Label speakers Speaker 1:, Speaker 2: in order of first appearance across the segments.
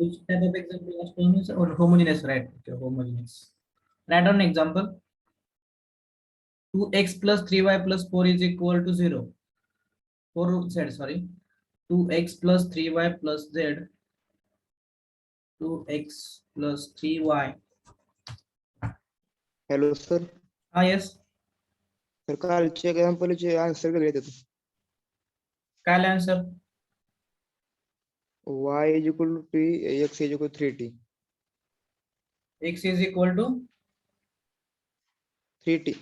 Speaker 1: Which type of example last one is or homogeneous, right? Okay, homogeneous. Write down an example. 2x plus 3y plus 4 is equal to 0. 4z, sorry. 2x plus 3y plus z. 2x plus 3y.
Speaker 2: Hello sir.
Speaker 1: Yes.
Speaker 2: Sir कालच्या एक्झाम्पलचे answer वेगळे देतो.
Speaker 1: काय answer?
Speaker 2: y is equal to t, x is equal to 3t.
Speaker 1: X is equal to
Speaker 2: 3t.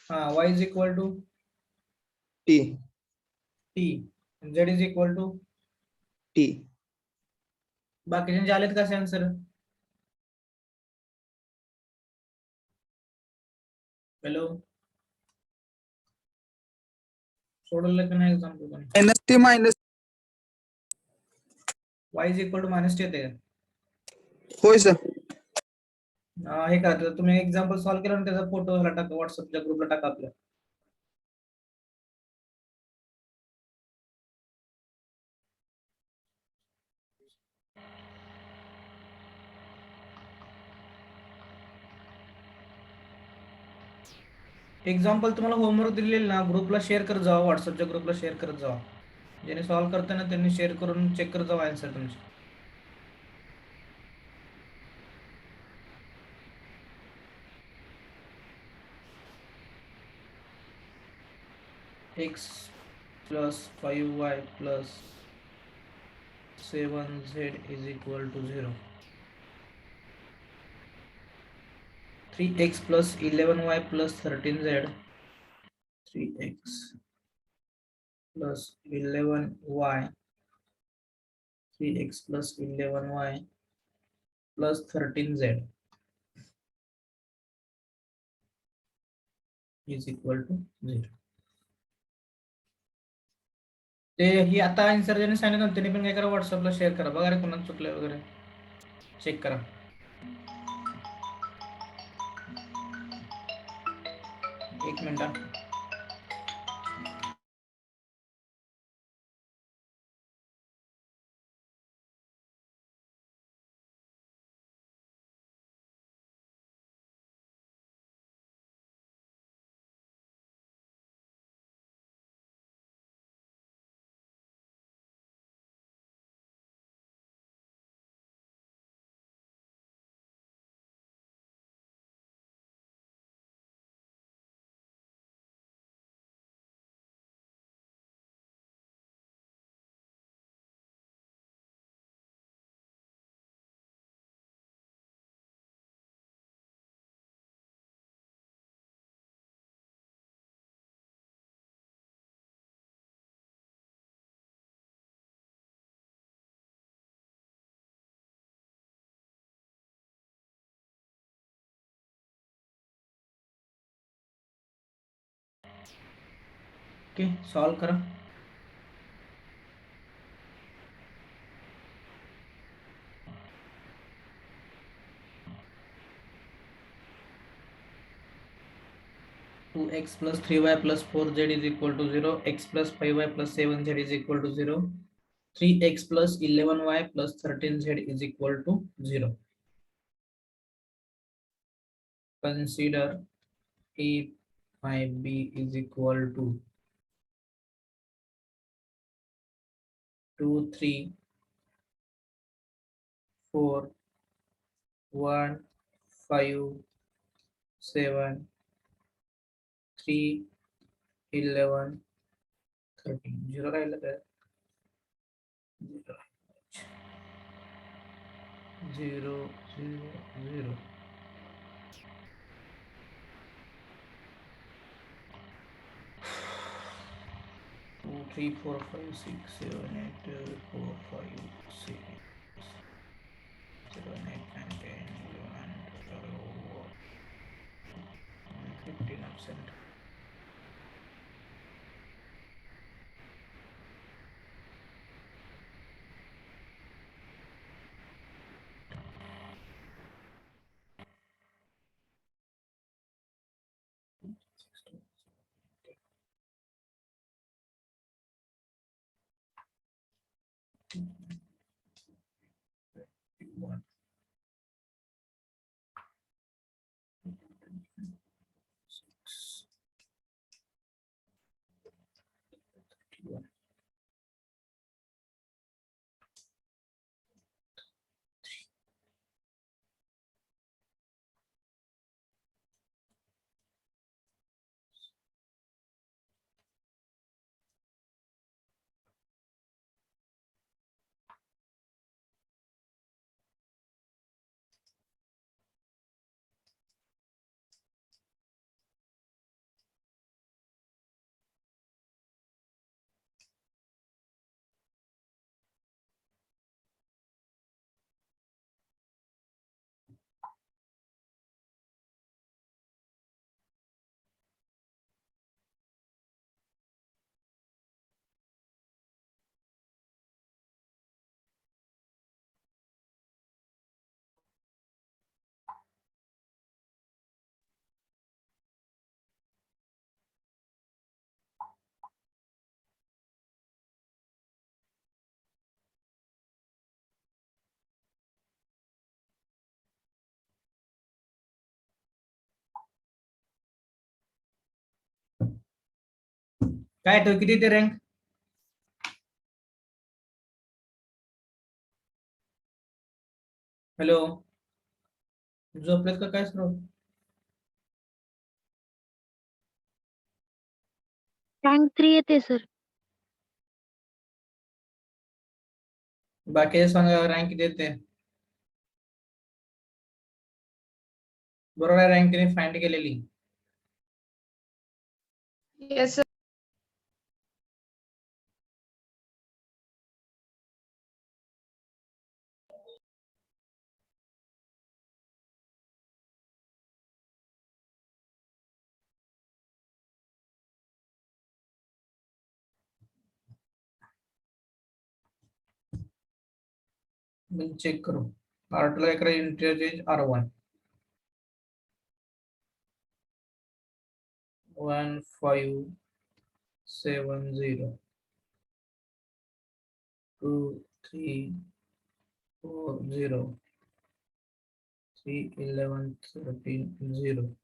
Speaker 1: y is equal to
Speaker 2: t.
Speaker 1: t. And z is equal to
Speaker 2: t.
Speaker 1: बाकीचे आलेत कसे answer? Hello, सोडवलं की नाही example पण?
Speaker 3: Minus T minus.
Speaker 1: y is equal to minus T येते का?
Speaker 3: होय सर.
Speaker 1: हे का तुम्ही एक्झाम्पल सॉल्व्ह केला ना, त्याचा फोटो टाका व्हॉट्सअपच्या ग्रुपला टाका आपल्या. एक्झाम्पल तुम्हाला होमवर्क दिलेली ना, ग्रुपला शेअर करत जावा, व्हॉट्सअपच्या ग्रुपला शेअर करत जावा. ज्याने सॉल्व्ह करताना त्यांनी शेअर करून चेक करत जावा आन्सर तुमचे. x plus 5y plus 7z is equal to 0. 3x plus 11y plus 13z. 3x plus 11y. 3x plus 11y plus 13z is equal to 0. ते ही आता आन्सर ज्याने सांगितलं त्यांनी पण काय करा, व्हॉट्सअपला शेअर करा. बघा रे कोणाला चुकलं वगैरे, चेक करा. एक मिनिट. ओके, सॉल्व करा. Two x plus 3y plus 4z is equal to 0. X plus 5y plus 7z is equal to 0. 3x plus 11y plus 13z is equal to 0. Consider a by b is equal to 2, 3, 4, 1, 5, 7, 3, 11, 13. 0 राहिलं काय? 0, 0, 0. 2, 3, 4, 5, 6, 7, 8, 4, 5, 6, 7, 8, 9, 10, 11, 12, 15 absent. काय तो किती ते rank? Hello, झोपलेत का काय सर्व?
Speaker 4: Rank 3 येते सर.
Speaker 1: बाकी सांगा रँक किती येते? बरोबर आहे, रँक तिने फाइंड केलेली.
Speaker 5: Yes, sir.
Speaker 1: मी चेक करू. R2 ला एक इंटरचेंज R1 1570 2340 311 13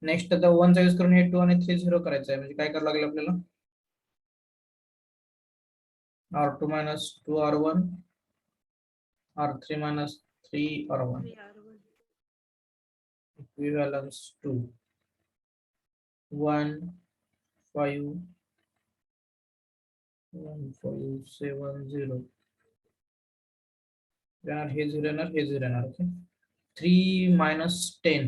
Speaker 1: नेक्स्ट आता 1 चा यूज करून हे 2 आणि 3 0 करायचं आहे. म्हणजे काय करावं लागेल आपल्याला? R2 minus 2 R1 R3 minus 3 R1 equivalence to 1 5 1570 येणार हे 0 येणार हे 0 येणार. Okay, 3 minus 10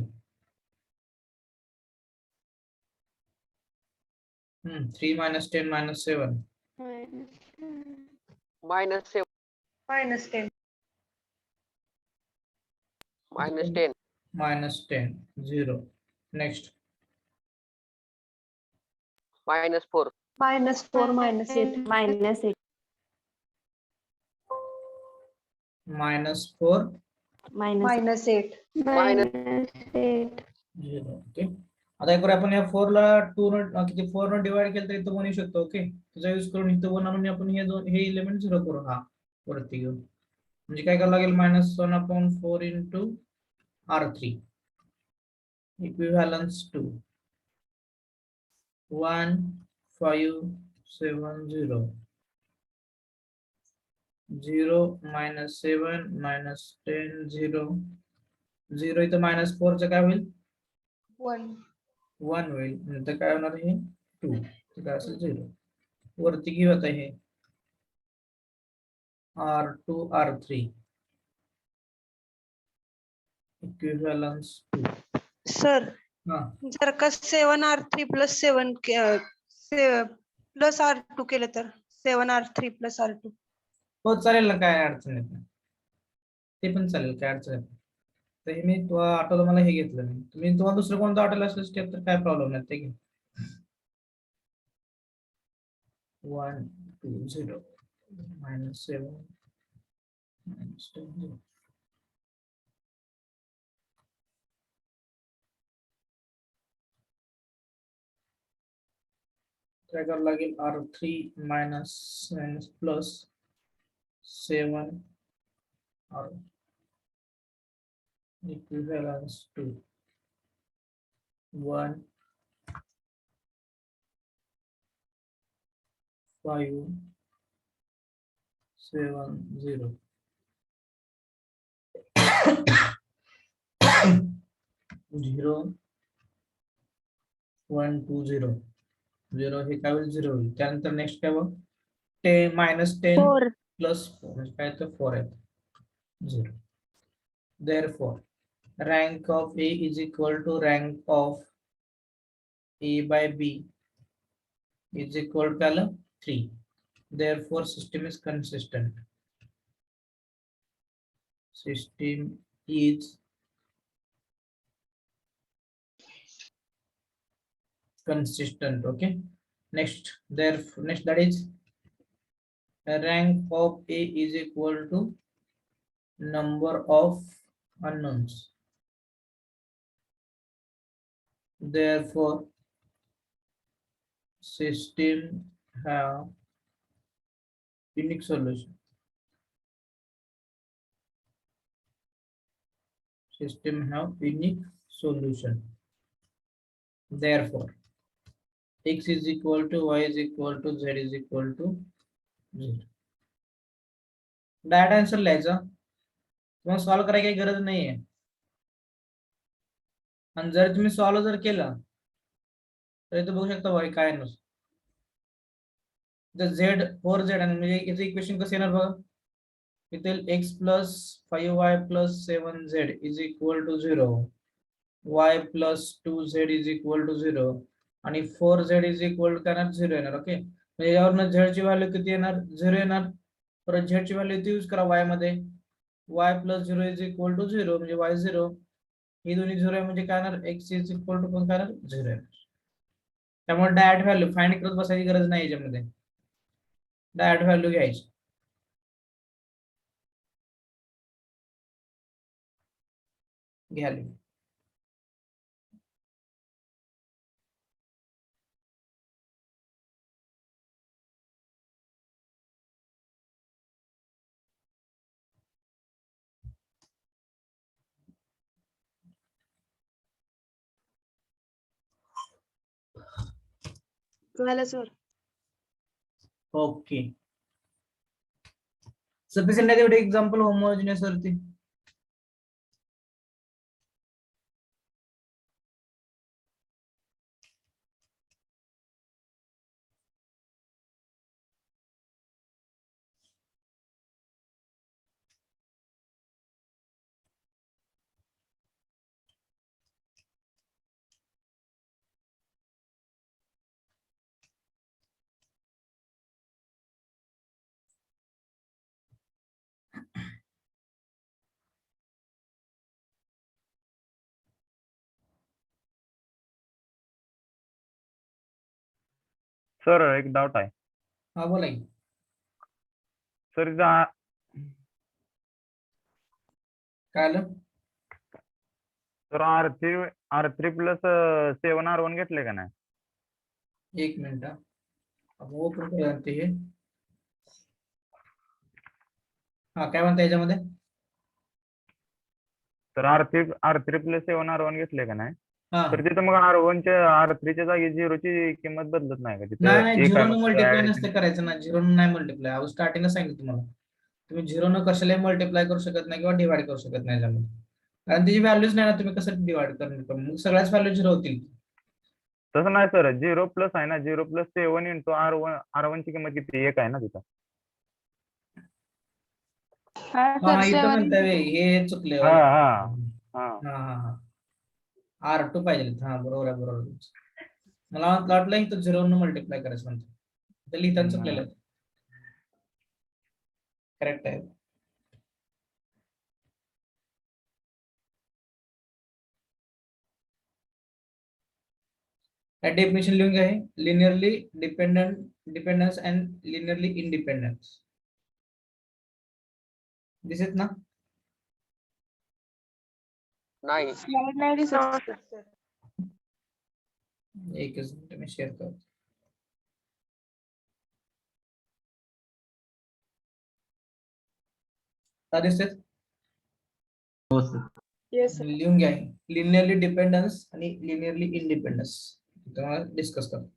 Speaker 1: 3 minus 10 minus 7
Speaker 6: -7
Speaker 5: -10.
Speaker 6: -10
Speaker 1: minus 10 0. Next
Speaker 6: -4
Speaker 5: -4 -8.
Speaker 4: -8.
Speaker 1: -4
Speaker 5: -8.
Speaker 4: -8.
Speaker 1: 0. Okay, आता एक आपण या 4 ला 2 न किती 4 न डिवाइड केलं तर इथं 1 येऊ शकतो. ओके, त्याचा यूज करून इथं 1 आणून आपण हे एलिमेंट 0 करू. हा वरती घेऊन म्हणजे काय करावं लागेल? -1/4 into R3 equivalence to 1570 0 -7 -10 0 0 इथं -4 चं काय होईल?
Speaker 5: 1.
Speaker 1: 1 होईल. नंतर काय होणार? हे 2 काय असेल 0. वरती घेऊ आता हे R2 R3 equivalence to
Speaker 5: sir,
Speaker 1: हा
Speaker 5: जर का 7R3 + 7 प्लस R2 केलं तर 7R3 + R2.
Speaker 1: हो चालेल ना, काय अडचण येत नाही. ते पण चालेल, काय अडचण येत नाही. तर हे मी आठवलं, मला हे घेतलं नाही. तुम्ही तुम्हाला दुसरं कोणतं आठवलं असेल स्टेप तर काय प्रॉब्लेम नाही. ते घे 1 2 0 -7 -10 0. काय करावं लागेल? R3 minus plus 7 R equivalence to 1 5 7 0 0 1 2 0 0 हे काय होईल? 0 होईल. त्यानंतर नेक्स्ट काय बघ? -10
Speaker 4: 4.
Speaker 1: plus 4 म्हणजे काय? तर 4 आहे. 0. Therefore, rank of A is equal to rank of A by B is equal to 3. Therefore, system is consistent. System is consistent. Okay. Next, next that is rank of A is equal to number of unknowns. Therefore, system have unique solution. system have unique solution. Therefore, x is equal to y is equal to z is equal to 0. Direct answer लिहायचा, तुम्हाला solve करायची काही गरज नाहीये. आणि जर तुम्ही solve जर केलं तर इथे बघू शकता y काय नसतं. जर z 4z आणि म्हणजे याचं इक्वेशन कसं येणार बघा, इथे x plus 5y plus 7z is equal to 0, y plus 2z is equal to 0 आणि 4z इज इक्वल टू काय येणार 0 येणार. ओके, म्हणजे यावरनं z ची व्हॅल्यू किती येणार 0 येणार. परत z ची व्हॅल्यू इथे यूज करा y मध्ये, y plus 0 is equal to 0 म्हणजे y 0, ही दोन्ही 0 आहे म्हणजे काय येणार x इज इक्वल टू पण काय येणार 0 येणार. त्यामुळे डायरेक्ट व्हॅल्यू फाइंड करत बसायची गरज नाही याच्यामध्ये, डायरेक्ट व्हॅल्यू घ्यायची. घ्याली
Speaker 5: कळालं सर.
Speaker 1: ओके. Sufficient आहे तेवढे एक्झाम्पल होमोजिनियस वरती.
Speaker 7: सर एक डाऊट आहे
Speaker 1: हा बोला की.
Speaker 7: सर इथं
Speaker 1: काय आलं
Speaker 7: सर R3 प्लस 7R1 घेतले का नाही?
Speaker 1: एक मिनिट हा. आपण ओपन करूया ते हे. हा काय म्हणता याच्यामध्ये,
Speaker 7: तर R3 प्लस 7R1 घेतले का नाही?
Speaker 1: हा
Speaker 7: तर तिथं मग R3 च्या जागी 0 ची किंमत बदलत नाही का?
Speaker 1: नाही
Speaker 7: तिथं
Speaker 1: नाही,
Speaker 7: एक आहे
Speaker 1: झिरो न
Speaker 7: फक्त
Speaker 1: मल्टिप्लाय
Speaker 7: addition.
Speaker 1: नसते करायचं ना, झिरो नाही मल्टिप्लाय. अहो स्टार्टिंगला सांगितलं तुम्हाला, तुम्ही झिरो न कशालाही मल्टिप्लाय करू शकत नाही किंवा डिवाइड करू शकत नाही याच्यामध्ये, कारण त्याची व्हॅल्यूच नाही ना, तुम्ही कसं डिवाइड करणार, मग सगळ्याच व्हॅल्यू झिरो होतील.
Speaker 7: तसं नाही सर, 0 प्लस आहे ना, 0 प्लस 7 इंटू R1 ची किंमत किती? 1 आहे ना तिथं.
Speaker 1: हा इथं म्हणताय हे चुकले.
Speaker 7: हा हा हा
Speaker 1: हा हा हा R2 पाहिजे. हा बरोबर आहे, बरोबर आहे. मला वाटलं इथं झिरो न मल्टिप्लाय करायचं म्हणतो, ते लिहिताना चुकलेलं आहे. करेक्ट आहे. डेफिनेशन लिहून घ्या, linearly dependence and linearly independence. दिसत ना?
Speaker 6: नाही.
Speaker 1: एकच मिनिट मी शेअर करतो. का दिसत? लिहून घ्या, लिनियरली डिपेंडन्स आणि लिनियरली इंडिपेंडन्स डिस्कस करतो.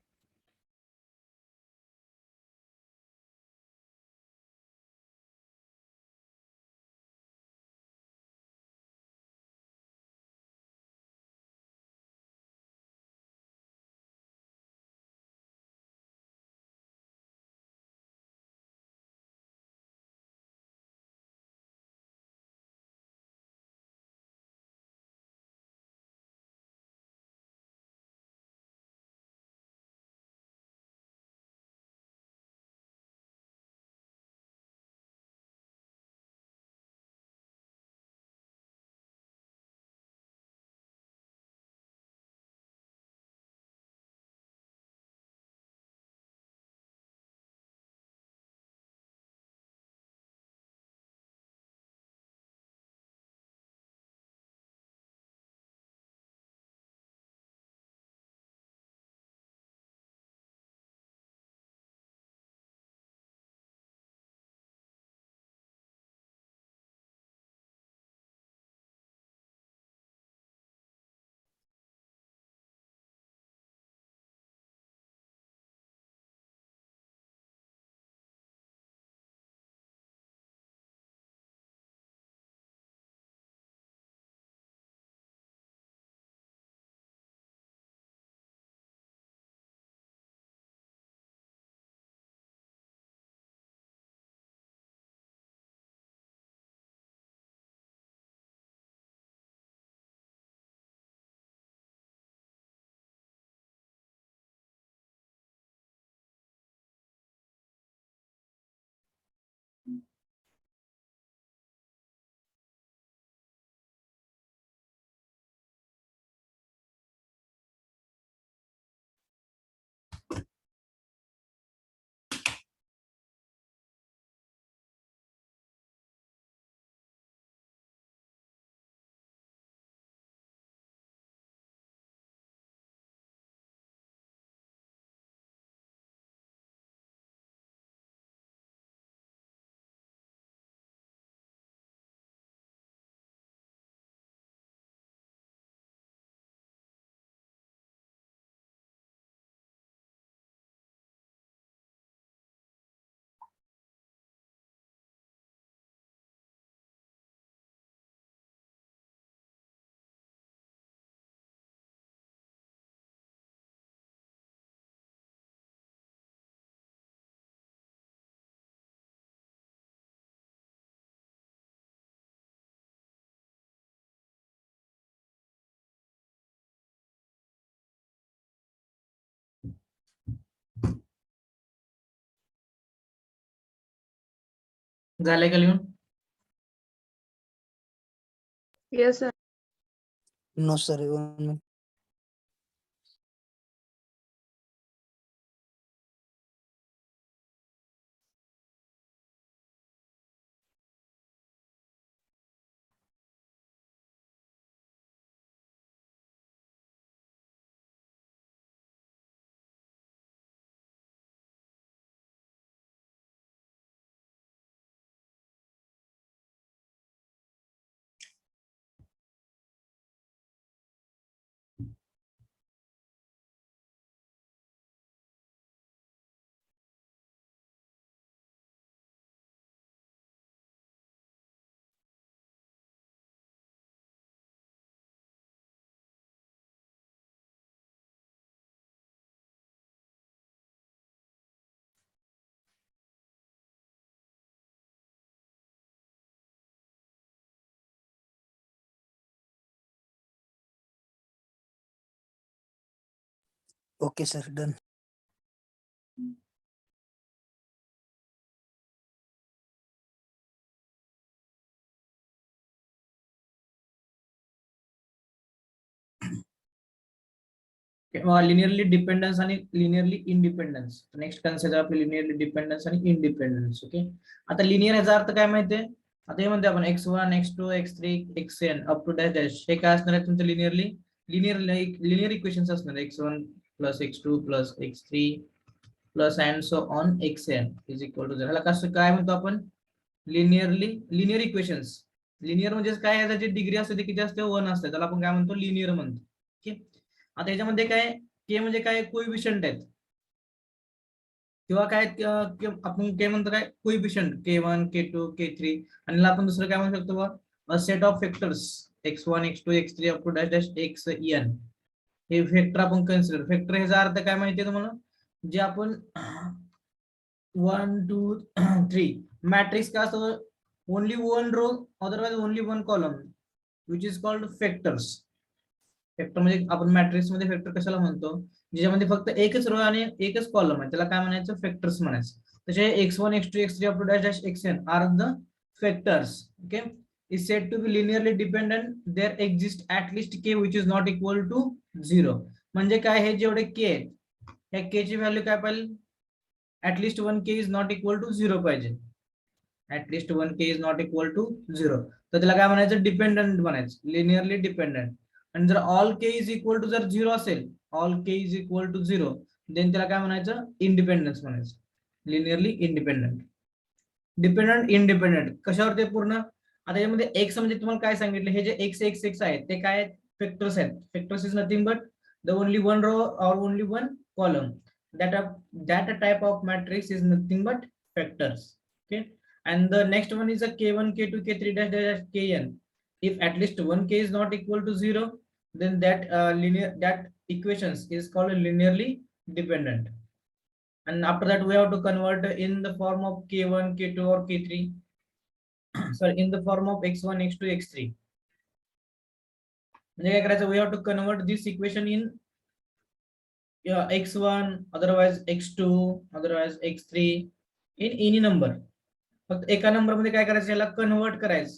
Speaker 1: झालंय का लिहून?
Speaker 5: Yes sir.
Speaker 3: No sir. Okay sir, done.
Speaker 1: Linearly dependence आणि लिनियरली इंडिपेंडन्स. नेक्स्ट कन्सेप्ट आपली लिनियरली डिपेंडन्स आणि इंडिपेंडन्स. ओके, आता लिनियर याचा अर्थ काय माहितीये? आता हे म्हणते आपण x1 x2 x3 xn up to dash dash, हे काय असणार आहे तुमचं? लिनियर इक्वेशन्स असणार आहे. x1 plus x2 plus x3 plus and so on xn is equal to 0. ह्याला कसं काय म्हणतो आपण? Linear equations. लिनियर म्हणजे काय आहे? त्याची डिग्री असते ती किती असते? 1 असते. त्याला आपण काय म्हणतो? लिनियर म्हणतो. ओके, आता याच्यामध्ये काय के म्हणजे काय? कोइफिशियंट आहेत किंवा काय आपण के म्हणतो काय? Coefficient k1 k2 k3. आणि आपण दुसरं काय म्हणू शकतो? Set of factors x1 x2 x3 up to dash dash xn. हे फॅक्टर आपण कन्सिडर. फॅक्टर ह्याचा अर्थ काय माहितीये तुम्हाला? जे आपण 1 2 3 मॅट्रिक्स काय असतं? Only one row otherwise only one column which is called factors. Factor म्हणजे आपण मॅट्रिक्स मध्ये फॅक्टर कशाला म्हणतो? ज्याच्यामध्ये फक्त एकच रो आणि एकच कॉलम आहे, त्याला काय म्हणायचं? फॅक्टर्स म्हणायचं. तसे x1 x2 x3 up to dash dash xn are the factors. Okay, is said to be linearly dependent. There exists at least k which is not equal to 0. म्हणजे काय? हे जेवढे k आहेत, या k ची value काय पाहिजे? at least 1k is not equal to 0 पाहिजे. at least 1k is not equal to 0. तर त्याला काय म्हणायचं? डिपेंडंट म्हणायचं, लिनियरली डिपेंडंट. आणि जर all k is equal to जर 0 असेल, all k is equal to 0, then त्याला काय म्हणायचं? इंडिपेंडन्स म्हणायचं, लिनियरली इंडिपेंडंट. डिपेंडंट इंडिपेंडंट कशावर ते पूर्ण? आता यामध्ये एक्स म्हणजे तुम्हाला काय सांगितलं? हे जे एक्स एक्स एक्स आहेत ते काय आहेत? फॅक्टर्स आहेत. Factors is nothing but the only one row और only one column. that type of matrix is nothing but factors. Okay, and the next one is a k1 k2 k3 dash dash kn. If at least 1k is not equal to 0, then that equations is called linearly dependent. And after that we have to convert in the form of k1 k2 or k3 sorry, in the form of x1 x2 x3. म्हणजे काय करायचं? we have to convert this equation in x1 otherwise x2 otherwise x3 in any number. फक्त एका number मध्ये काय करायचं? याला convert करायचं,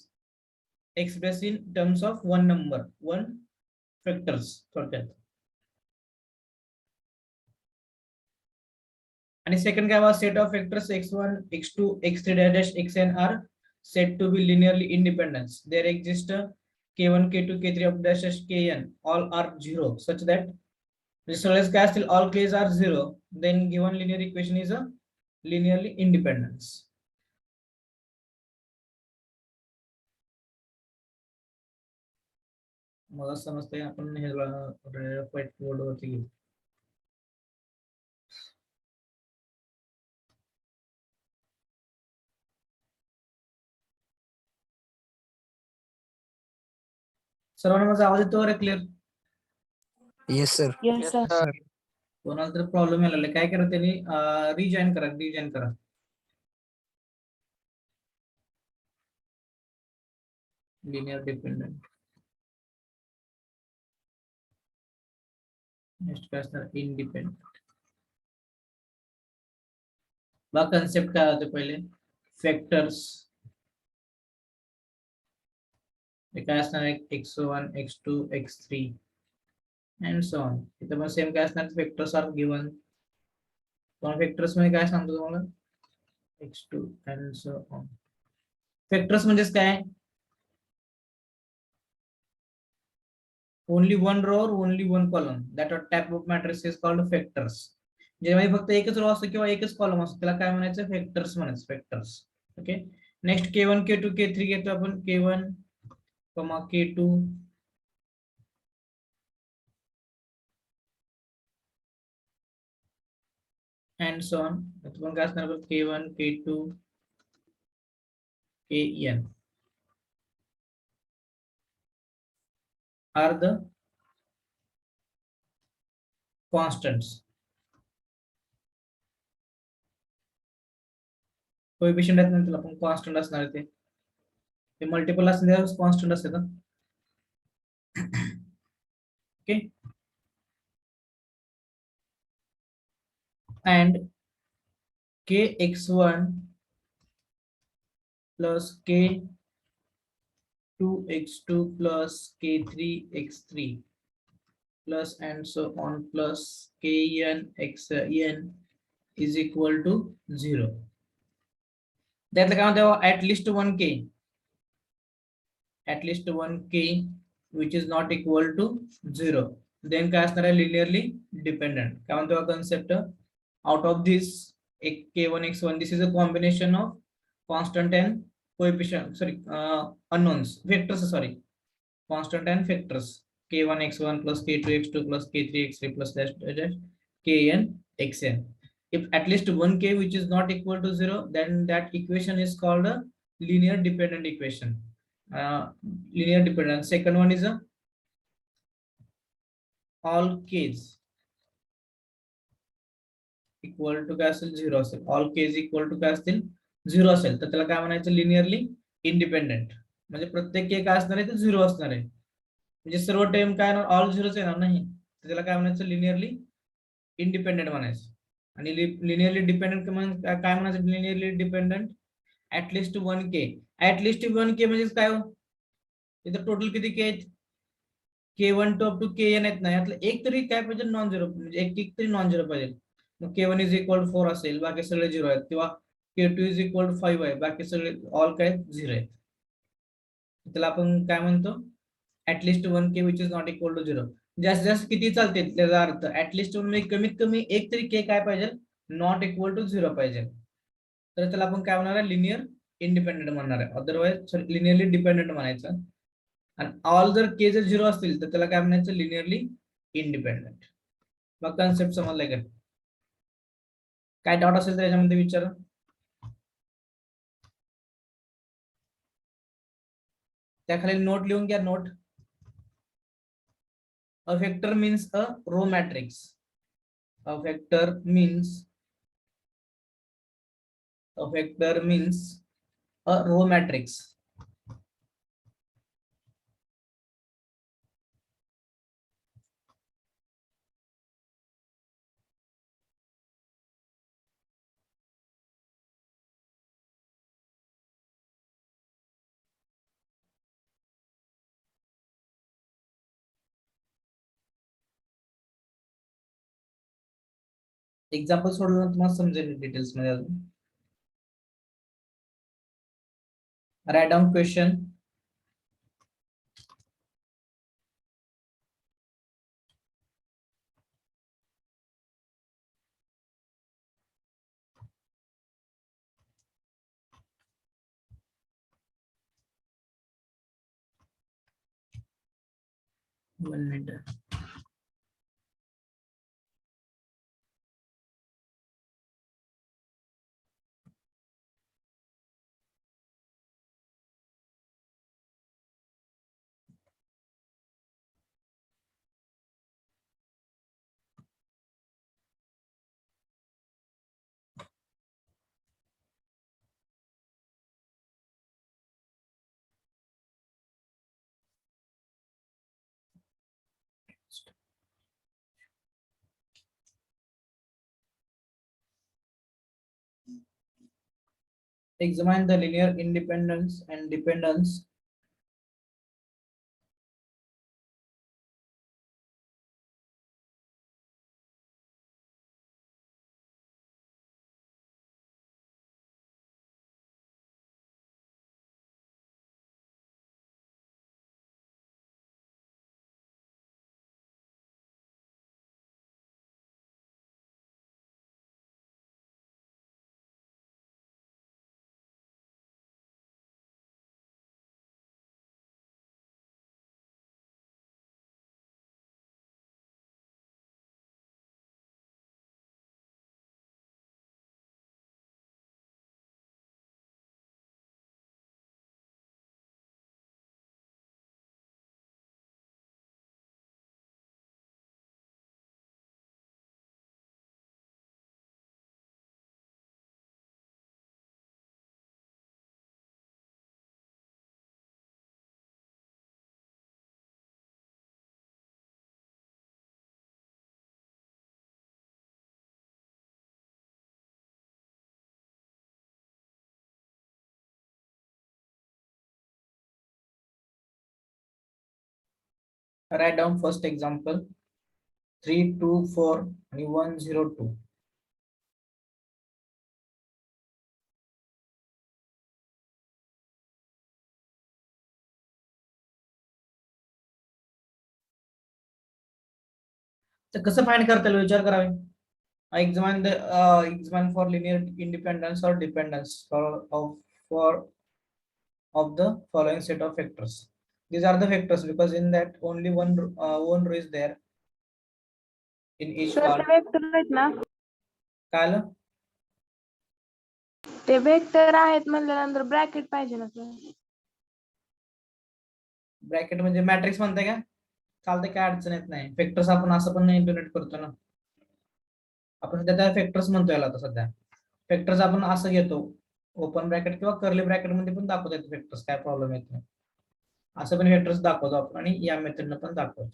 Speaker 1: express in terms of one number, one factors थोडक्यात. आणि सेकंड काय? Set of factors x1 x2 x3 dash xn are said to be linearly independent. There exist k1 k2 k3 up dash kn all are 0 such that results काय असतील? all k's are 0, then given linear equation is a linearly independence. मला समजतंय. आपण हे white board वरती घेऊ. सर्वांना माझा आवाज येतो? Clear?
Speaker 3: Yes sir.
Speaker 4: Yes, sir.
Speaker 6: sir.
Speaker 1: कोणाला तर प्रॉब्लेम यायला लागला, काय करा त्यांनी? रिजॉईन करा. Linear dependent. नेक्स्ट काय असणार? इंडिपेंडंट. बघा कन्सेप्ट काय होते पहिले? फॅक्टर्स, हे काय असणार आहे x1 x2 x3 and so on. इथं पण सेम काय असणार वेक्टर्स आर गिवन. दोन वेक्टर्स मध्ये काय सांगतो तुम्हाला x2 and so on. Vectors म्हणजेच काय only one row or only one column. That type of matrix is called vectors. जेव्हा फक्त एकच रो असतो किंवा एकच कॉलम असतो त्याला काय म्हणायचं वेक्टर्स म्हणायचं vectors. Okay next k1 k2 k3 घेतो आपण k1 k2 and so on. आपण काय असणार k1 k2 kn are the constants. Coefficient आहेत ना त्याला आपण कॉन्स्टंट असणार आहे ते मल्टिपल असणार कॉन्स्टंट असते ना. Okay and kx1 plus k2x2 plus k3x3 plus and so on plus kn xn is equal to 0. त्यातलं काय म्हणतो at least 1k which is not equal to 0. then काय असणार आहे linearly dependent. काय म्हणतो concept out of this k1 x1 this is a combination of constant and coefficient unknowns vectors constant and vectors k1 x1 plus k2 x2 plus k3 x3 plus dash dash kn xn. If at least 1k which is not equal to 0 then that equation is called a linear dependent equation. Linear dependent. Second one is a all k's equal to काय असेल 0 असेल all k's equal to काय असतील 0 असेल तर त्याला काय म्हणायचं लिनियरली इंडिपेंडेंट. म्हणजे प्रत्येक k काय असणार आहे ते 0 असणार आहे म्हणजे सर्व टर्म काय ऑल झिरोच येणार नाही तर त्याला काय म्हणायचं लिनियरली इंडिपेंडेंट म्हणायचं. आणि लिनियरली डिपेंडेंट काय म्हणायचं linearly dependent at least 1k. At least 1k म्हणजे काय हो इथं टोटल किती k आहेत k1 to up to kn आहेत ना यातलं एक तरी काय पाहिजे नॉन झिरो म्हणजे एक तरी नॉन झिरो पाहिजे. मग k1 इज इक्वल 4 असेल बाकी सगळे 0 आहेत किंवा k2 इज इक्वल 5 आहे बाकी सगळे ऑल काय 0 आहेत. त्याला आपण काय म्हणतो at least 1k which is not equal to 0. जास्त जास्त किती चालते त्याचा अर्थ ऍटलिस्ट कमीत कमी एक तरी k काय पाहिजे नॉट इक्वल टू 0 पाहिजे तर त्याला आपण काय म्हणणार आहे लिनियर इंडिपेंडेंट म्हणणार आहे. अदरवाइज लिनियरली डिपेंडेंट म्हणायचं. आणि ऑल जर k जर 0 असतील तर त्याला काय म्हणायचं लिनियरली इंडिपेंडेंट. मग कन्सेप्ट समजलाय का काय डाऊट असेल तर याच्यामध्ये विचारा. त्याखाली नोट लिहून घ्या note. A vector means a row matrix. A vector means a row matrix. Example सोडलं ना तुम्हाला समजेल डिटेल्स मध्ये अजून. Write down question. One minute. Examine the linear independence and dependence Write down first example 3, 2, 4 आणि 1, 0, 2. तर कसं फाइंड करता येईल विचार करावे. Examine for linear independence or dependence of the following set of vectors. These are the vectors because in that only one row is there in each
Speaker 5: sir
Speaker 1: column.
Speaker 5: ते vector आहेत ना,
Speaker 1: काय आलं?
Speaker 5: ते वेक्टर आहेत म्हणल्यानंतर ब्रॅकेट पाहिजे ना सर.
Speaker 1: ब्रॅकेट म्हणजे मॅट्रिक्स म्हणताय का? चालतंय, काय अडचण येत नाही. वेक्टर्स आपण असं पण इंटरनेट करतो ना. आपण सध्या त्या वेक्टर्स म्हणतोय याला आता सध्या. वेक्टर्स आपण असं घेतो ओपन ब्रॅकेट किंवा कर्ली ब्रॅकेट मध्ये पण दाखवता येते वेक्टर्स, काय प्रॉब्लेम येत नाही. असं पण वेक्टर्स दाखवतो आपण आणि या मेथडनं पण दाखवतो.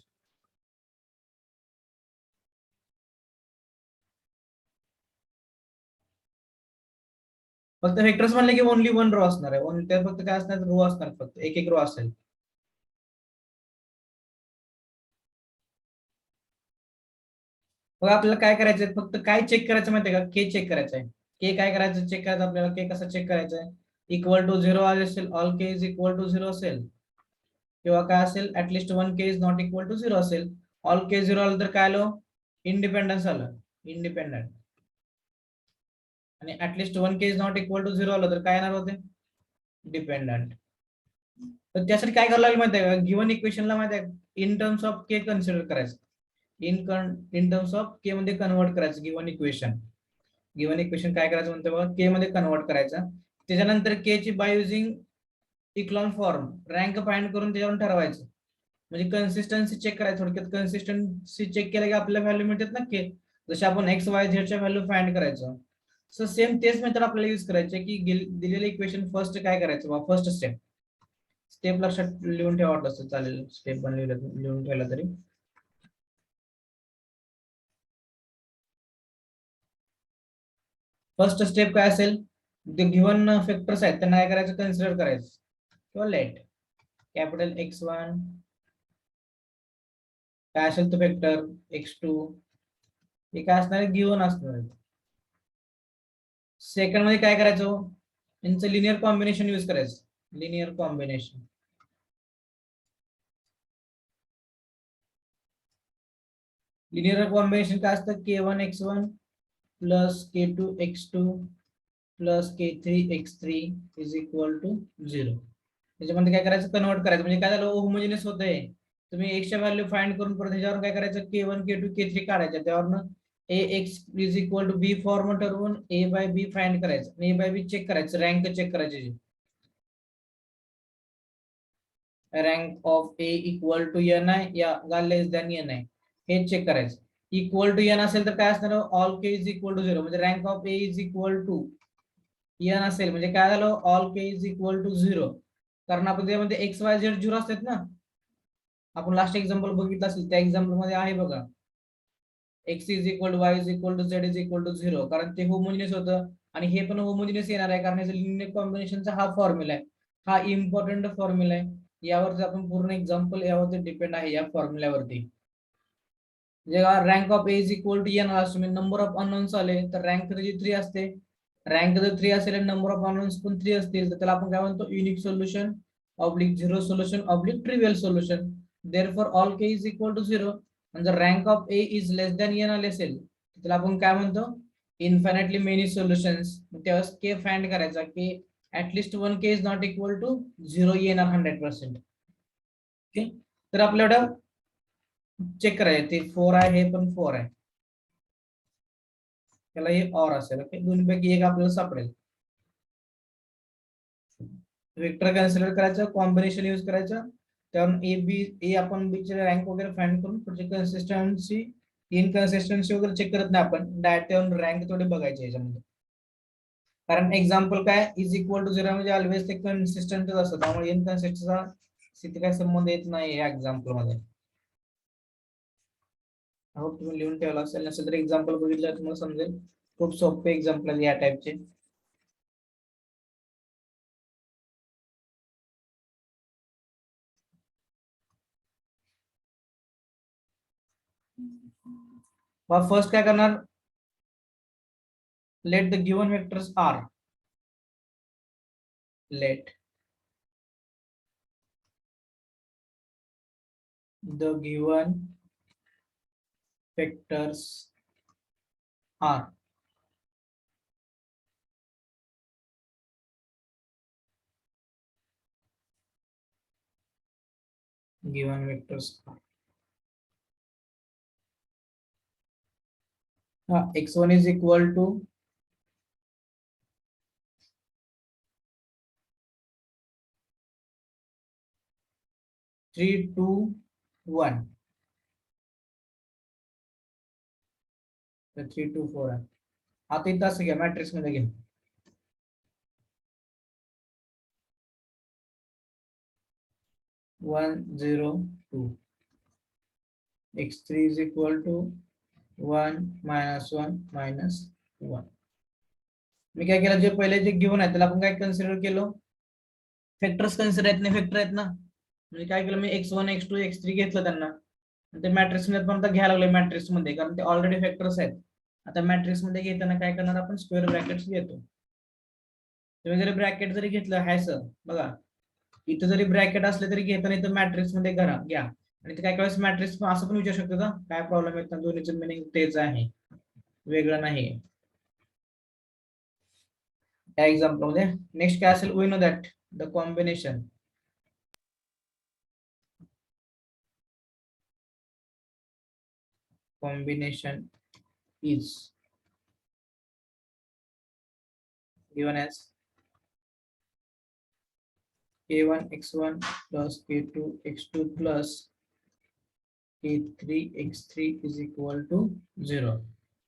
Speaker 1: फक्त वेक्टर्स म्हणले की ओनली वन रो असणार आहे. ओनली त्या फक्त काय असणार, रो असणार, फक्त एक एक रो असेल. मग आपल्याला काय करायचंय, फक्त काय चेक करायचं माहितीये का, के चेक करायचं आहे. के काय करायचं, चेक करायचं आपल्याला. के कसं चेक करायचं आहे, इक्वल टू 0 असेल, all k is equal to 0 असेल, किंवा काय असेल at least 1 k is not equal to 0 असेल. ऑल के 0 आलं तर काय आलं, इंडिपेंडन्स आलं, इंडिपेंडंट. आणि at least 1 k is not equal to 0 आलं तर काय येणार होते, डिपेंडंट. तर त्यासाठी काय करायला लागेल माहिती आहे का, गिव्हन इक्वेशनला माहिती आहे in terms of K consider करायचं. इन टर्म्स ऑफ के मध्ये कन्वर्ट करायचं गिव्हन इक्वेशन. गिव्हन इक्वेशन काय करायचं म्हणते बघा, के मध्ये कन्वर्ट करायचं. त्याच्यानंतर के ची by using echelon form rank find करून त्याच्यावर ठरवायचं. म्हणजे कन्सिस्टन्सी चेक करायचं. थोडक्यात कन्सिस्टन्सी चेक केलं की आपल्याला व्हॅल्यू मिळतात ना के. जसे आपण एक्स वाय झेड च्या व्हॅल्यू फाइंड करायचं, सो सेम तेच मेथड आपल्याला यूज करायचे की दिलेले इक्वेशन फर्स्ट काय करायचं, फर्स्ट स्टेप लक्षात लिहून ठेवा वाटलं असतं चालेल, स्टेप पण लिहून ठेवला तरी. फर्स्ट स्टेप काय असेल, जे गिव्हन फॅक्टर्स आहेत त्यांना काय करायचं, कन्सिडर करायचं किंवा लेट कॅपिटल X1 काय असेल तो फॅक्टर X2 हे काय असणार आहे, गिव्हन असणार आहे. सेकंड मध्ये काय करायचं, यांचं लिनियर कॉम्बिनेशन यूज करायचं. लिनियर कॉम्बिनेशन काय असतं, K1 X1 plus K2 X2 plus K3 X3 is equal to 0. त्याच्यामध्ये काय करायचं, कन्वर्ट करायचं. म्हणजे काय झालं, होमोजिनियस होतंय. तुम्ही x च्या व्हॅल्यू फाइंड करून परत त्याच्यावर काय करायचं, K1 K2 K3 काढायचं. त्यावरनं ax is equal to b form ठरवून a बाय b फाइंड करायचं. आणि a बाय b चेक करायचं, रँक चेक करायची. Rank of a equal to n आहे या लेस दॅन n आहे हे चेक करायचं. इक्वल टू n असेल तर काय असणार, all k is equal to 0. म्हणजे rank of a is equal to n असेल म्हणजे काय झालं, all k is equal to 0. कारण आपण त्यामध्ये एक्स वाय झेड 0 असतात ना. आपण लास्ट एक्झाम्पल बघितलं असेल, त्या एक्झाम्पल मध्ये आहे बघा, x is equal to y is equal to z is equal to 0. कारण ते होमोजिनियस होतं आणि हे पण होमोजिनियस येणार आहे कारण लिनियर कॉम्बिनेशनचा हा फॉर्म्युला आहे. हा इम्पॉर्टंट फॉर्म्युला आहे. यावरती आपण पूर्ण एक्झाम्पल यावरती डिपेंड आहे या फॉर्म्युल्यावरती. जेव्हा rank of A is equal to n आला, नंबर ऑफ अननोन्स आले तर रँक त्याची 3 असते. रँक जर 3 असेल आणि नंबर ऑफ अननोन्स पण 3 असतील तर त्याला आपण काय म्हणतो, unique solution oblique zero solution oblique trivial solution. Therefore all k is equal to 0. आणि जर rank of A is less than n आले असेल त्याला आपण काय म्हणतो, इन्फायनाइटली मेनी सोल्युशन्स. तेव्हा के फाइंड करायचा की at least 1 k is not equal to 0 येणार 100%. ओके, तर आपल्याला चेक करायचं ते 4 आहे, हे पण 4 आहे, त्याला हे ऑर असेल. ओके, दोन्हीपैकी एक आपल्याला सापडेल. वेक्टर कन्सिडर करायचं, कॉम्बिनेशन यूज करायचं. त्यावरून ए आपण बी चे रँक वगैरे फाइंड करून पुढची कन्सिस्टन्सी इनकन्सिस्टन्सी वगैरे चेक करत नाही आपण, डायरेक्ट त्यावरून रँक थोडे बघायचे याच्यामध्ये. कारण एक्झाम्पल काय इज इक्वल टू 0 म्हणजे ऑलवेज ते कन्सिस्टंटच असतं, त्यामुळे इनकन्सिस्टन्सीचा काही संबंध येत नाही या एक्झाम्पल मध्ये. तुम्ही लिहून ठेवला असेल, नसेल तर एक्झाम्पल बघितलं तुम्हाला समजेल. खूप सोपे एक्झाम्पल या टाइपचे. फर्स्ट काय करणार, let the given vectors are, let the given vectors are given vectors are x1 is equal to 3 2 1, 3 2 4 आहे. आता इथं असं घ्या, मॅट्रिक्स मध्ये घ्या. 1 0 2, x3 is equal to 1 minus 1 minus 1. मी काय केलं, जे पहिले जे गिवन आहे त्याला आपण काय कन्सिडर केलं, फॅक्टर्स कन्सिडर आहेत, नाही फॅक्टर आहेत ना. म्हणजे काय केलं मी x1 x2 x3 घेतलं त्यांना, ते मॅट्रिक्स मध्ये पण घ्यायला लागले मॅट्रिक्स मध्ये, कारण ते ऑलरेडी फॅक्टर्स आहेत. आता मॅट्रिक्स मध्ये घेताना काय करणार आपण, स्क्वेअर ब्रॅकेट्स घेतो. तुम्ही जरी ब्रॅकेट जरी घेतलं हाय सर बघा, इथं जरी ब्रॅकेट असले तरी घेताना इथं मॅट्रिक्स मध्ये घ्या. आणि ते काय वेळेस मॅट्रिक्स असं पण विचारू शकतो का, काय प्रॉब्लेम येत ना, दोन्हीचं मिनिंग तेच आहे, वेगळं नाही. त्या एक्झाम्पल मध्ये नेक्स्ट काय असेल, we know that the combination is given as k1 x1 plus k2 x2 plus k3 x3 is equal to 0.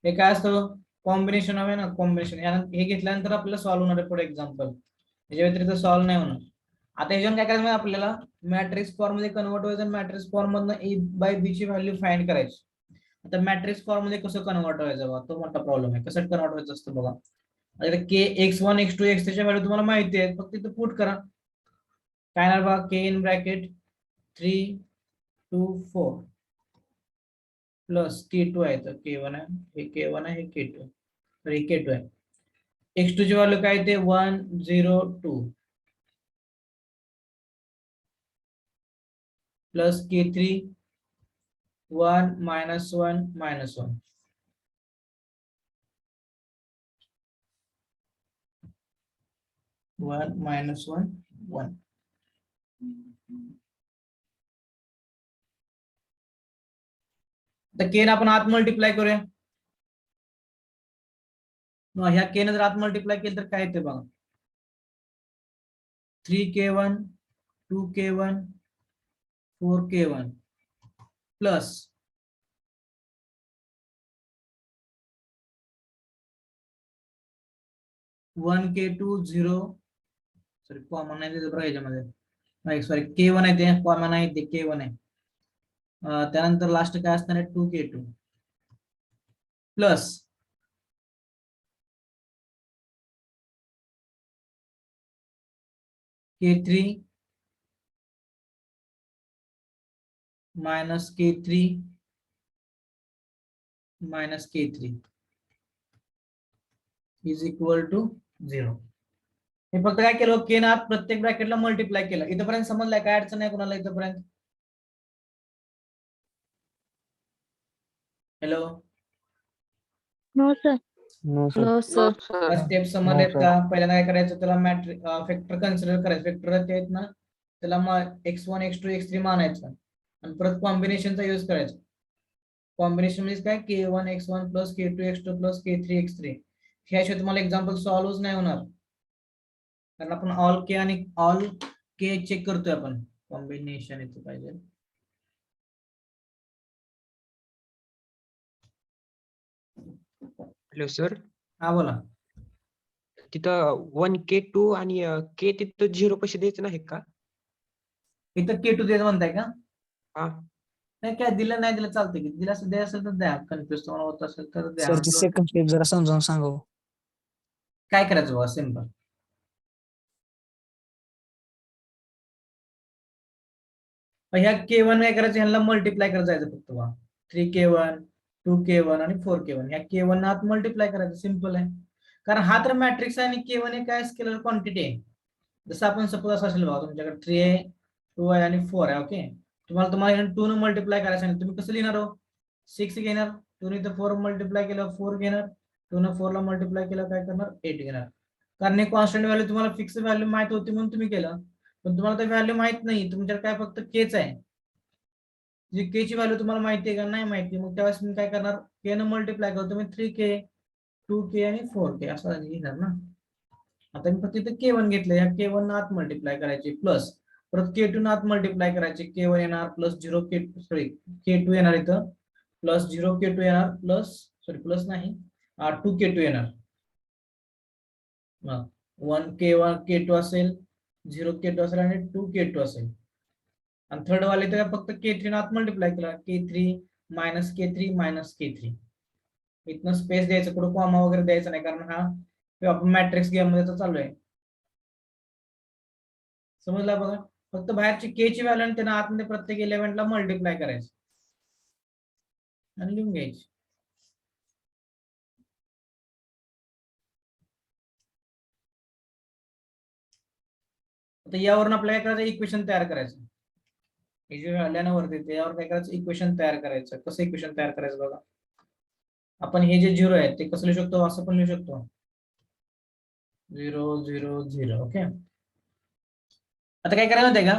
Speaker 1: हे काय असतं, कॉम्बिनेशन आहे ना, कॉम्बिनेशन. हे घेतल्यानंतर आपल्याला सॉल्व्ह होणार आहे पुढे एक्झाम्पल, याच्या व्यतिरिक्त सॉल्व्ह नाही होणार. आता ह्याच्यावर काय करायचं, आपल्याला मॅट्रिक्स फॉर्म मध्ये कन्वर्ट व्हायचं, मॅट्रिक्स फॉर्म मधनं a बाय b ची व्हॅल्यू फाइंड करायची. आता मॅट्रिक्स फॉर्म मध्ये कसं कन्वर्ट व्हायचं बघा, तो मोठा प्रॉब्लेम आहे. कसं कन्वर्ट व्हायचं असतं बघा, आता k x1 x2 x3 च्या व्हॅल्यू तुम्हाला माहिती आहे, फक्त इथं पुट करा. काय ना बघा, k in bracket 3 2 4 plus k2 आहे, तर k1 आहे, हे k1 आहे, हे k2, तर हे k2 आहे. x2 ची व्हॅल्यू काय ते 1 0 2 plus k3 1 minus 1 minus 1. One minus one one. तर केन आपण आत मल्टिप्लाय करूया. ह्या केन जर आत मल्टिप्लाय केलं तर काय येते बघा, 3k1 2k1 4k1 plus 1k2 0, sorry common आहे ते बघा, याच्यामध्ये सॉरी k1 आहे, ते कॉमन आहे, ते k1 आहे. त्यानंतर लास्ट काय असणार आहे, 2k2 plus k3 minus k3 minus k3 is equal to 0. हे फक्त काय केलं, के ना प्रत्येक ब्रॅकेटला मल्टिप्लाय केलं. इथपर्यंत समजलंय, काय अडचण आहे कोणाला इथपर्यंत? Hello,
Speaker 4: no sir.
Speaker 3: No sir.
Speaker 5: No sir.
Speaker 1: Step समजलेत का? पहिल्यांदा काय करायचं, त्याला मॅट्रिक फॅक्टर कन्सिडर करायचं. फॅक्टर ते आहेत ना, त्याला x1 x2 x3 मानायचं आणि परत कॉम्बिनेशनचा यूज करायचा. कॉम्बिनेशन म्हणजे काय, k1 x1 plus k2 x2 plus k3 x3. ह्याशिवाय तुम्हाला एक्झाम्पल सॉल्व्हच नाही होणार, कारण आपण ऑल के आणि ऑल के चेक करतोय आपण. कॉम्बिनेशन इथं पाहिजे.
Speaker 8: हॅलो सर,
Speaker 1: हा बोला.
Speaker 8: तिथं 1k2 आणि k तिथं 0 पैसे द्यायचे नाही का?
Speaker 1: इथं k2 द्यायचं म्हणताय का?
Speaker 8: हा.
Speaker 1: नाही, काय दिलं नाही दिलं चालतंय की, दिलं असेल द्यायचं असेल तर द्या, कन्फ्युज तुम्हाला होत असेल तर द्या.
Speaker 3: सर सेकंड स्टेप जरा समजावून सांगा.
Speaker 1: काय करायचं बघा, सिंपल. ह्या k1 काय करायचं, ह्यांना मल्टिप्लाय करत जायचं फक्त बघा. 3k1 2k1 आणि 4k1 ह्या k1 आत मल्टिप्लाय करायचं सिंपल आहे. कारण हा तर मॅट्रिक्स आहे आणि k1 हे काय स्केलर क्वांटिटी आहे. जसं आपण सपोज असं असेल बघा तुमच्याकडे 3 आहे 2 आहे आणि 4 आहे. ओके, तुम्हाला 2 न मल्टिप्लाय करायचं आणि तुम्ही कसं लिहिणार हो 6 घेणार 2 ने 4 मल्टिप्लाय केलं 4 घेणार 2 न 4 ला मल्टिप्लाय केलं काय करणार 8 घेणार. कारण हे कॉन्स्टंट व्हॅल्यू तुम्हाला फिक्स व्हॅल्यू माहित होती म्हणून तुम्ही केलं, पण तुम्हाला तर व्हॅल्यू माहित नाही, तुमच्याकडे काय फक्त केच आहे. जी के ची व्हॅल्यू तुम्हाला माहिती आहे का नाही माहिती, मग त्यावेळेस तुम्ही काय करणार के न मल्टिप्लाय करतो तुम्ही 3k 2k आणि 4k असं लिहिणार ना. आता मी फक्त इथे k1 घेतलं, या k1 न आत मल्टिप्लाय करायचे प्लस परत k2 न आत मल्टिप्लाय करायचे k1 येणार प्लस 0k सॉरी k2 येणार इथं प्लस 0k2 येणार प्लस सॉरी प्लस नाही 2k2 येणार. 1k1 k2 असेल 0k2 असेल आणि 2k2 असेल आणि थर्ड वाले तर फक्त k3 आत मल्टिप्लाय केला k3 minus k3 minus k3. इथनं स्पेस द्यायचं कुठं कॉमा वगैरे द्यायचं नाही कारण हा आपण मॅट्रिक्स गेम मध्ये तर चालू आहे. समजला बघा, फक्त बाहेरची k ची व्हॅल्यू आणि त्यांना आतमध्ये प्रत्येक एलिमेंटला मल्टिप्लाय करायचं आणि लिहून घ्यायची. आता यावरून आपल्याला काय करायचं इक्वेशन तयार करायचं. हे जे व्हॅल्यू वरती त्यावर काय करायचं इक्वेशन तयार करायचं. कसं इक्वेशन तयार करायचं बघा, आपण हे जे 0 आहे ते कसं लिहू शकतो असं पण लिहू शकतो 0 0 0. ओके, आता काय करायचं होतं का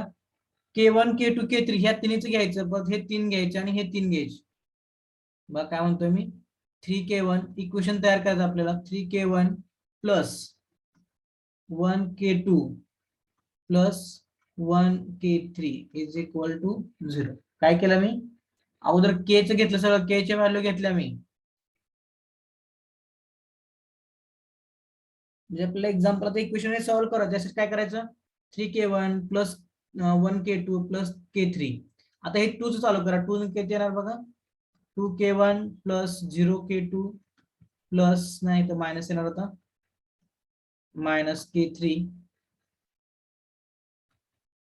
Speaker 1: k1 k2 k3 ह्या तिन्हीच घ्यायचं, परत हे 3 घ्यायचे आणि हे 3 घ्यायचे. बघा काय म्हणतोय मी 3k1 इक्वेशन तयार करायचं आपल्याला 3k1 plus 1k2 plus 1k3 is equal to 0. काय केलं मी अगोदर k चं घेतलं, सगळं k च्या व्हॅल्यू घेतल्या मी. म्हणजे आपल्याला एक्झाम्पल इक्वेशन सॉल्व्ह करायचं त्यासाठी काय करायचं 3k1 plus 1k2 plus k3. आता हे 2 च चालू करा 2 किती येणार बघा 2k1 प्लस 0k2 प्लस नाही तर मायनस येणार होता minus k3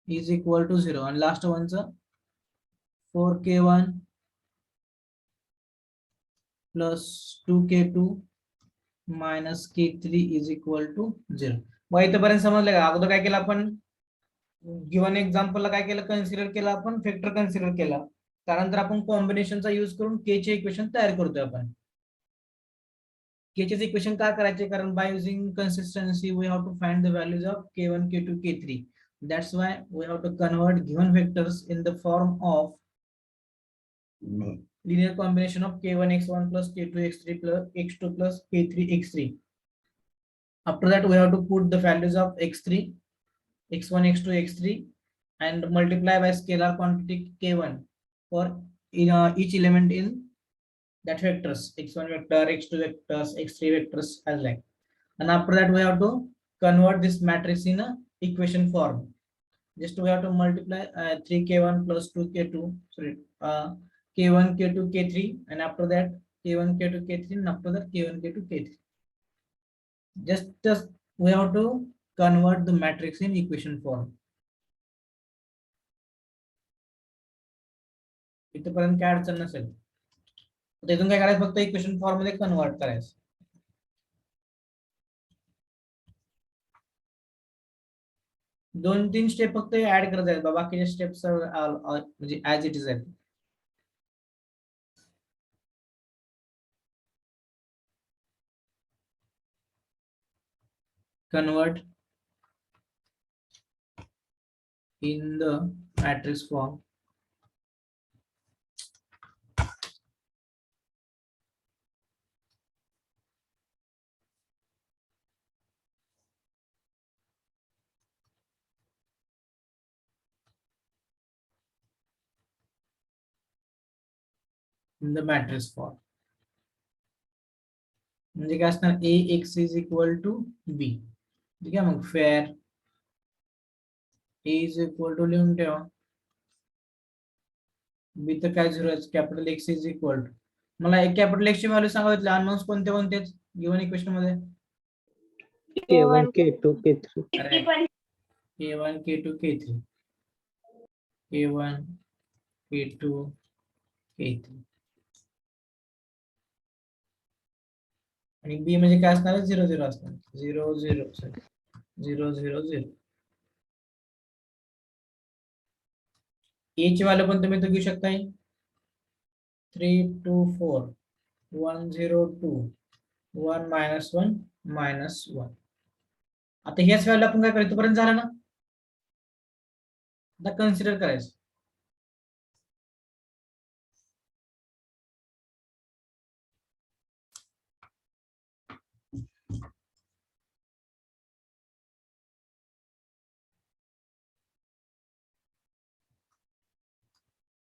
Speaker 1: is equal to 0 आणि लास्ट वनचं 4k1 plus 2k2 minus k3 is equal to 0. मग इथपर्यंत समजलं का. अगोदर काय केलं आपण गिव्हन एक्झाम्पलला काय केलं कन्सिडर केलं आपण फॅक्टर कन्सिडर केला, त्यानंतर आपण कॉम्बिनेशनचा यूज करून के चे इक्वेशन तयार करतोय. आपण के चे इक्वेशन का करायचे कारण by using consistency we have to find the values of k1 k2 k3. That's why we have to convert given vectors in the form of linear combination of k1 x1 plus k2 x3 plus x2 plus k3 x3. After that we have to put the values of x3 x1 x2 x3 and multiply by scalar quantity k1 for each element in that vectors x1 vector x2 vectors x3 vectors as like. And after that we have to convert this matrix in a equation form. Just we have to multiply 3k1 plus 2k2 sorry k1 k2 k3 and after that k1 k2 k3 and after that k1 k2 k3. Just we have to convert the matrix in equation form. इथपर्यंत काय अडचण नसेल. त्यातून काय करायचं फक्त equation form मध्ये convert करायचं. दोन तीन स्टेप फक्त ऍड करत आहेत बाकीचे स्टेप्स म्हणजे ऍज इट इज आहेत. Convert in the matrix form. In the matrix form. म्हणजे काय असणार ax is equal to b. ठीक आहे, मग fair a is equal to लिहून ठेवा b तर काय 0 आहे capital x is equal to मला एक कॅपिटल x ची व्हॅल्यू सांगितली अननोन्स कोणते कोणते गिव्हन इक्वेशन मध्ये
Speaker 8: k1 k2 k3
Speaker 1: k1 k2 k3 k1 k2 k3 आणि बी म्हणजे काय असणार आहे 0 0 असणार 0 0 0 0 0. ए ची व्हॅल्यू पण तुम्ही तो घेऊ शकताय 3 2 4 1 0 2 1 -1 -1. आता ह्याच व्हॅल्यू आपण काय करायचं पर्यंत झालं ना. आता कन्सिडर करायचं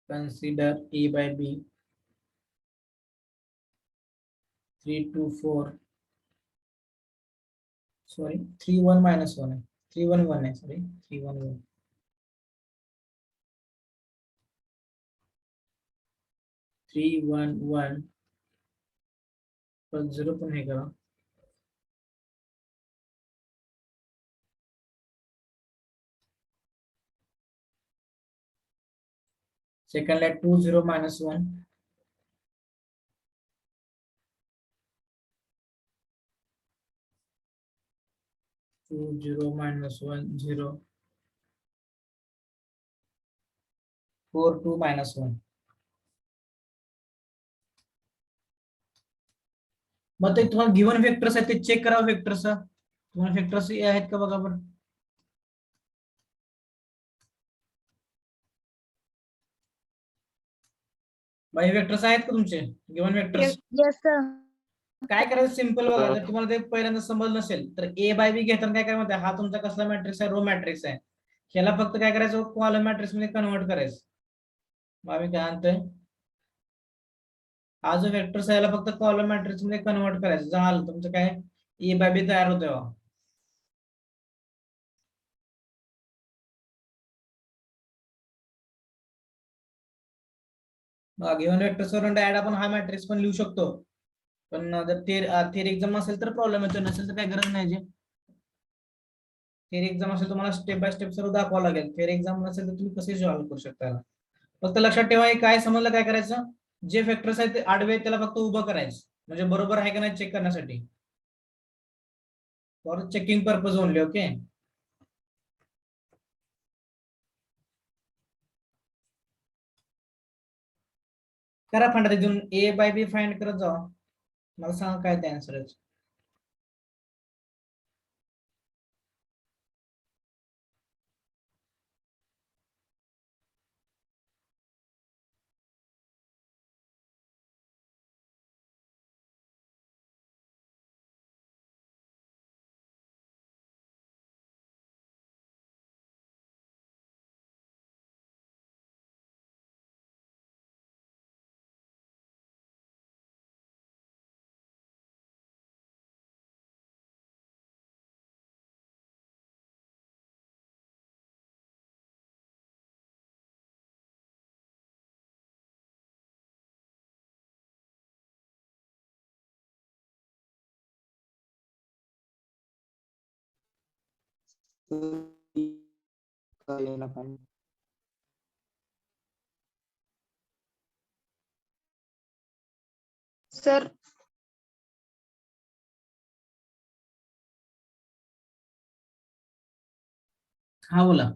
Speaker 1: consider A by B 3 2 4 sorry 3 1 -1 है 3 1 1 है sorry 3 1 1 3 1 1 plus 0 पण हे करा सेकंड ला 2 0 -1 2 0 -1 0 4 2 -1. मग ते तुम्हाला गिवन वेक्टर्स आहेत ते चेक करा वेक्टर्स तुम्हाला वेक्टर्स आहेत का बघा बरं बाई वेक्टर्स आहेत का तुमचे गिवन वेक्टर्स
Speaker 4: Yes, sir.
Speaker 1: काय करायचं सिंपल बघा जर तुम्हाला ते पहिल्यांदा समजलं नसेल तर ए बाय बी घेताना काय करायचं हा तुमचा कसला मॅट्रिक्स आहे रो मॅट्रिक्स आहे ह्याला फक्त काय करायचं कॉलम मॅट्रिक्स मध्ये कन्वर्ट करायचं मग आम्ही काय आणतोय हा जो वेक्टर्स आहे याला फक्त कॉलम मॅट्रिक्स मध्ये कन्वर्ट करायचं झालं तुमचं काय ए बाय बी तयार होतोय गिवन वेक्टर्स वरून डायरेक्ट आपण हा मॅट्रिक्स पण लिहू शकतो पण जर थिअरी एक्झाम असेल तर प्रॉब्लेम येतो नसेल तर काय गरज नाही थिअरी एक्झाम असेल तुम्हाला स्टेप बाय स्टेप सर्व दाखवावं लागेल थिअरी एक्झाम नसेल तर तुम्ही कसे सॉल्व्ह करू शकता फक्त लक्षात ठेवा हे काय समजलं काय करायचं जे फॅक्टर्स आहेत ते आडवे आहेत त्याला फक्त उभं करायचं म्हणजे बरोबर आहे का नाही चेक करण्यासाठी for checking purpose only okay करा फंडा तिथून ए बाय बी फाइंड करत जावा मला सांगा काय ते आन्सर आहे
Speaker 5: सर
Speaker 1: हा बोला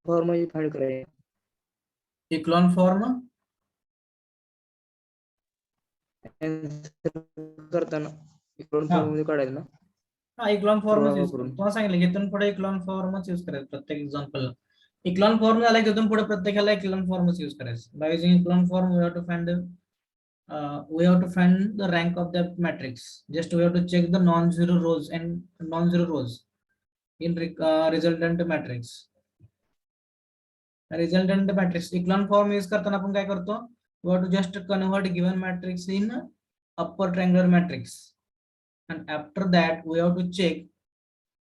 Speaker 2: फॉर्म फाइंड करायचं
Speaker 1: इक्लॉन फॉर्म
Speaker 2: करताना
Speaker 1: हा.
Speaker 2: फॉर्म मध्ये काढायचं ना
Speaker 1: हा इक्लॉन फॉर्मच यूज
Speaker 2: वापरून.
Speaker 1: तुम्हाला सांगितलं इथून पुढे इक्लॉन फॉर्मच यूज करायचं प्रत्येक एक्झाम्पल इक्लॉन फॉर्म झाला की इथून पुढे प्रत्येकाला इक्लॉन फॉर्मच यूज करायचं by using echelon form we have to find the rank of the matrix just we have to check the non-zero rows and non-zero rows in resultant matrix resultant matrix echelon form use करताना आपण काय करतो we have to just convert given matrix in upper triangular matrix and after that we have to check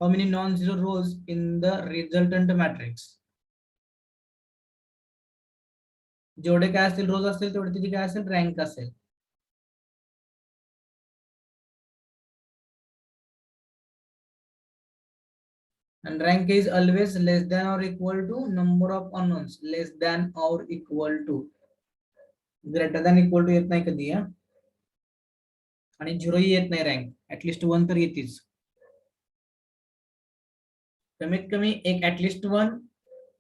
Speaker 1: how many non-zero rows in the resultant matrix जेवढे काय असतील रोज असतील तेवढे तिथे काय असेल रँक असेल and rank is always less than or equal to number of unknowns less than or equal to greater than equal to येत नाही कधी हा, आणि 0 ही येत नाही रँक, ऍटलिस्ट 1 तर येतेच. कमीत कमी एक ऍटलिस्ट 1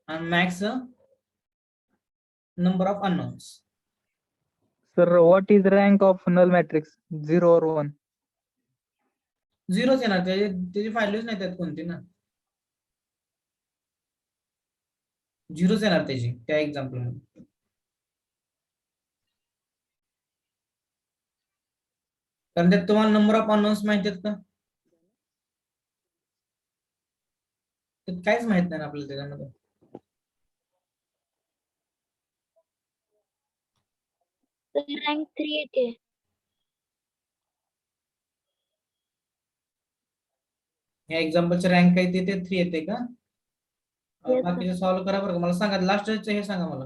Speaker 1: आणि max number of unknowns.
Speaker 9: Sir, what is rank of null matrix? 0 or 1?
Speaker 1: 0च येणार, त्याची व्हॅल्यूच नाही त्यात कोणती ना, 0च येणार त्याची त्या एक्झाम्पल मध्ये. कारण त्यात तुम्हाला नंबर ऑफ अननोन्स माहिती आहेत का? त्यात काहीच माहित नाही ना आपल्याला त्याच्यामध्ये.
Speaker 4: रँक 3 येते.
Speaker 1: या एक्झाम्पलचे रँक काय ते 3 येते का?
Speaker 4: Yes, sir.
Speaker 1: बाकीचे सॉल्व्ह करा बरं का. मला सांगा लास्टचे हे सांगा मला.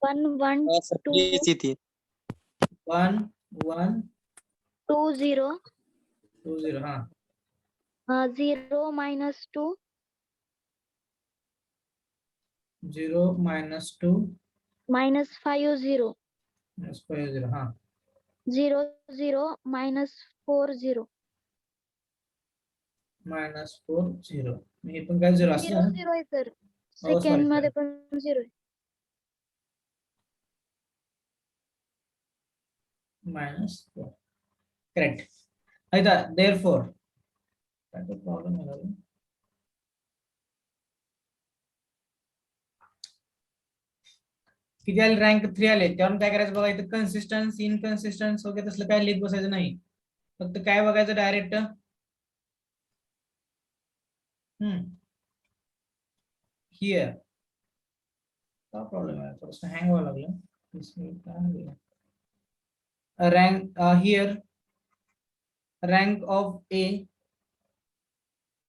Speaker 4: 1 1 2
Speaker 1: 1 1
Speaker 4: 2 0
Speaker 1: 2 0 हा
Speaker 4: 0 minus 2
Speaker 1: 0 -2
Speaker 4: minus 5 0
Speaker 1: -5 0 हा
Speaker 4: 0 0 minus 4 0
Speaker 1: -4 0. हे पण काय 0 असतं
Speaker 4: 0
Speaker 1: ना?
Speaker 4: 0 आहे सर.
Speaker 1: sorry,
Speaker 4: सेकंड मध्ये
Speaker 1: sir.
Speaker 4: पण 0 आहे.
Speaker 1: -4. करेक्ट. आता therefore काय तो प्रॉब्लेम आहे ना? किती आले? रँक 3 आले. त्यावरून काय करायचं बघा, इथं कन्सिस्टन्स इनकन्सिस्टन्स वगैरे तसलं काय लिहित बसायचं नाही. फक्त काय बघायचं डायरेक्ट हिअर. काय प्रॉब्लेम आहे? थोडंसं हँग व्हायला लागलं. Rank here, rank of A